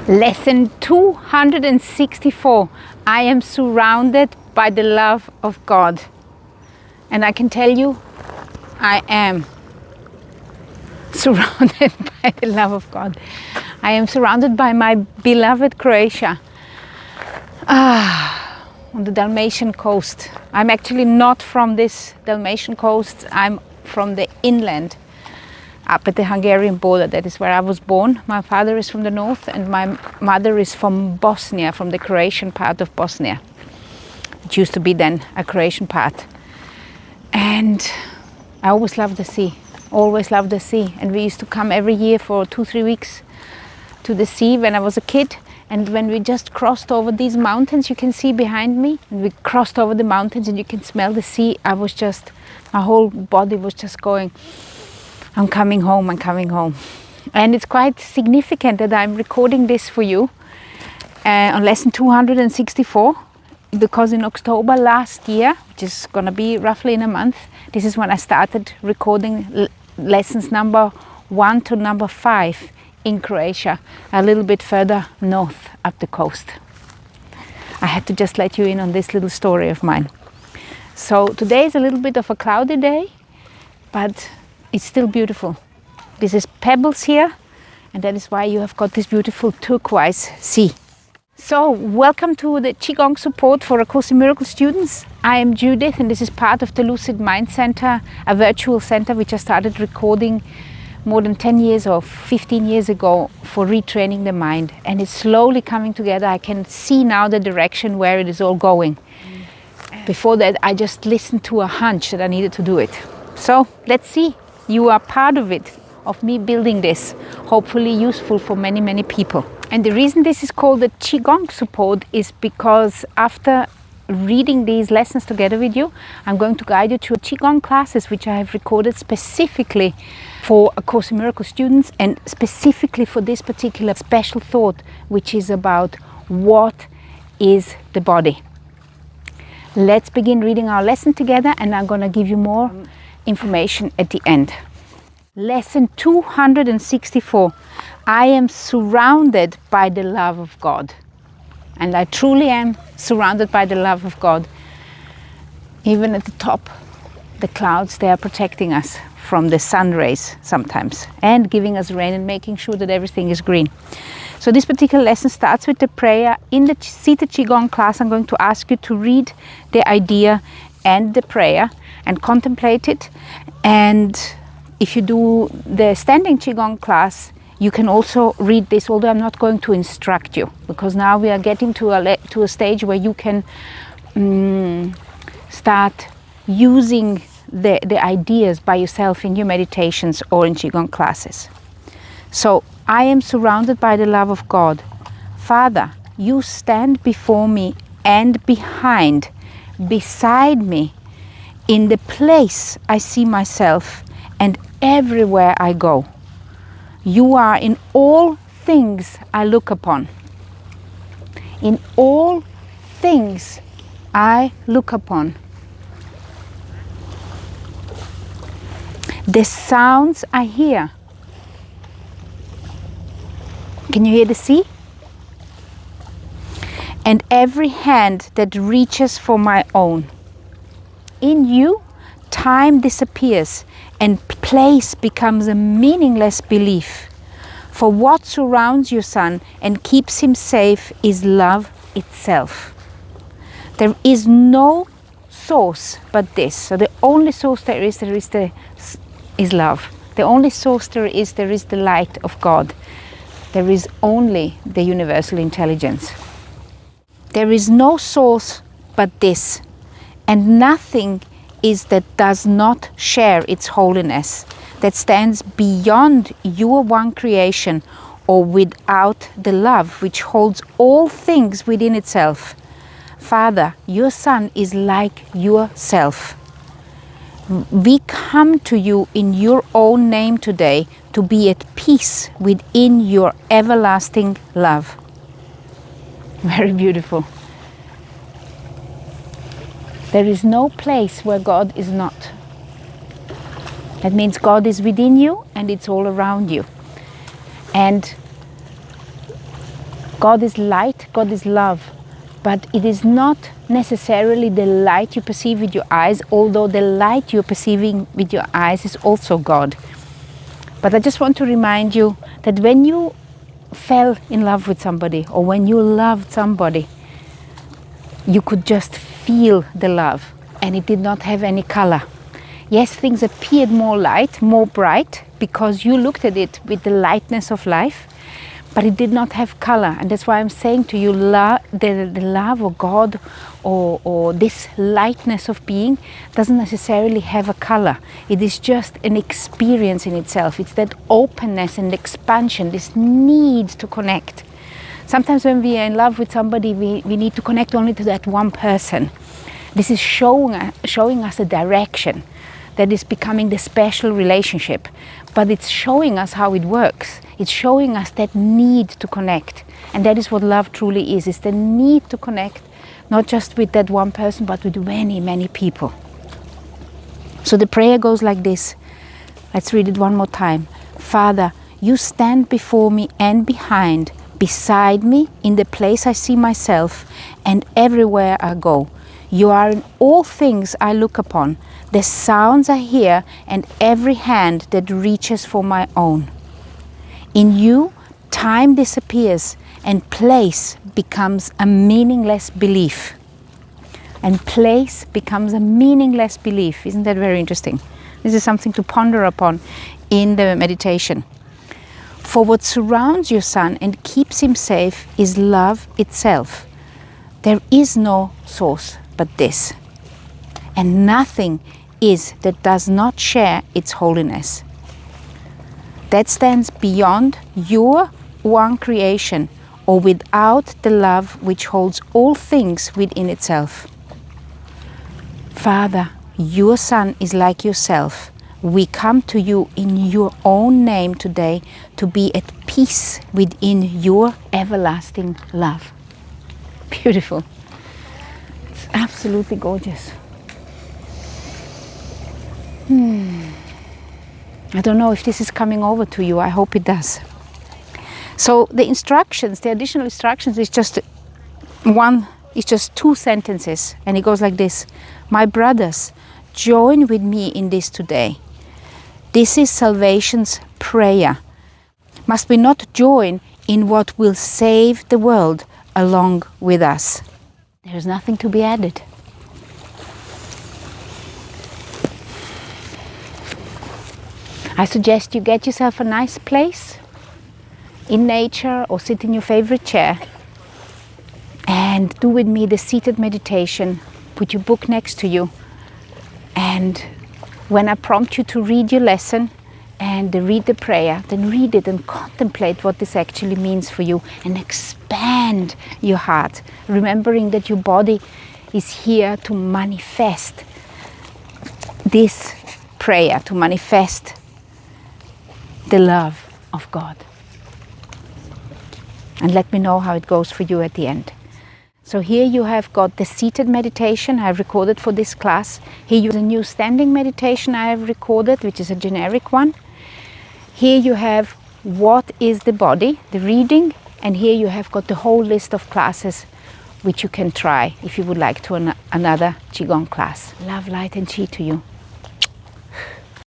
Lesson 264. I am surrounded by the love of God. And I can tell you, I am surrounded by the love of God. I am surrounded by my beloved Croatia. On the Dalmatian coast. I'm actually not from this Dalmatian coast. I'm from the inland, up at the Hungarian border. That is where I was born. My father is from the north and my mother is from Bosnia, from the Croatian part of Bosnia. It used to be then a Croatian part. And I always loved the sea, always loved the sea. And we used to come every year for 2-3 weeks to the sea when I was a kid. And when we just crossed over these mountains, you can see behind me, and we crossed over the mountains and you can smell the sea. My whole body was just going, I'm coming home, I'm coming home. And it's quite significant that I'm recording this for you on lesson 264, because in October last year, which is going to be roughly in a month, this is when I started recording lessons number 1 to number 5 in Croatia, a little bit further north up the coast. I had to just let you in on this little story of mine. So today is a little bit of a cloudy day, but it's still beautiful. This is pebbles here, and that is why you have got this beautiful turquoise sea. So welcome to the Qigong support for A Course in Miracles students. I am Judith, and this is part of the Lucid Mind Center, a virtual center which I started recording more than 10 years or 15 years ago for retraining the mind. And it's slowly coming together. I can see now the direction where it is all going. Before that, I just listened to a hunch that I needed to do it. So let's see. You are part of it, of me building this. Hopefully useful for many, many people. And the reason this is called the Qigong support is because after reading these lessons together with you, I'm going to guide you to Qigong classes which I have recorded specifically for A Course in Miracles students, and specifically for this particular special thought, which is about what is the body. Let's begin reading our lesson together, and I'm going to give you more information at the end. Lesson 264. I am surrounded by the love of God. And I truly am surrounded by the love of God. Even at the top, the clouds, they are protecting us from the sun rays sometimes, and giving us rain and making sure that everything is green. So this particular lesson starts with the prayer. In the seated Qigong class, I'm going to ask you to read the idea and the prayer and contemplate it. And if you do the standing Qigong class, you can also read this, although I'm not going to instruct you, because now we are getting to a stage where you can start using the ideas by yourself in your meditations or in Qigong classes. So, I am surrounded by the love of God. Father, you stand before me and behind, beside me, in the place I see myself and everywhere I go. You are in all things I look upon. In all things I look upon. The sounds I hear. Can you hear the sea? And every hand that reaches for my own. In you, time disappears and place becomes a meaningless belief. For what surrounds your son and keeps him safe is love itself. There is no source but this. So the only source there is love. The only source there is the light of God. There is only the universal intelligence. There is no source but this, and nothing is that does not share its holiness, that stands beyond your one creation or without the love which holds all things within itself. Father, your son is like yourself. We come to you in your own name today to be at peace within your everlasting love. Very beautiful. There is no place where God is not. That means God is within you and it's all around you. And God is light, God is love, but it is not necessarily the light you perceive with your eyes, although the light you're perceiving with your eyes is also God. But I just want to remind you that when you fell in love with somebody, or when you loved somebody, you could just feel the love, and it did not have any color. Yes, things appeared more light, more bright, because you looked at it with the lightness of life, but it did not have color. And that's why I'm saying to you, the love of God, or this lightness of being, doesn't necessarily have a color. It is just an experience in itself. It's that openness and expansion, this need to connect. Sometimes when we are in love with somebody, we need to connect only to that one person. This is showing us a direction that is becoming the special relationship. But it's showing us how it works. It's showing us that need to connect. And that is what love truly is. It's the need to connect, not just with that one person, but with many, many people. So the prayer goes like this. Let's read it one more time. Father, you stand before me and behind, beside me, in the place I see myself, and everywhere I go. You are in all things I look upon, the sounds I hear, and every hand that reaches for my own. In you, time disappears, and place becomes a meaningless belief. And place becomes a meaningless belief. Isn't that very interesting? This is something to ponder upon in the meditation. For what surrounds your son and keeps him safe is love itself. There is no source but this, and nothing is that does not share its holiness. That stands beyond your one creation, or without the love which holds all things within itself. Father, your Son is like yourself. We come to you in your own name today to be at peace within your everlasting love. Beautiful. It's absolutely gorgeous. I don't know if this is coming over to you. I hope it does. So the instructions, the additional instructions is just two sentences, and it goes like this. My brothers, join with me in this today. This is salvation's prayer. Must we not join in what will save the world along with us? There is nothing to be added. I suggest you get yourself a nice place in nature, or sit in your favorite chair and do with me the seated meditation. Put your book next to you, and when I prompt you to read your lesson and read the prayer, then read it and contemplate what this actually means for you, and expand your heart, remembering that your body is here to manifest this prayer, to manifest the love of God. And let me know how it goes for you at the end. So here you have got the seated meditation I have recorded for this class. Here you have a new standing meditation I have recorded, which is a generic one. Here you have what is the body, the reading, and here you have got the whole list of classes which you can try if you would like to another Qigong class. Love, light and Qi to you.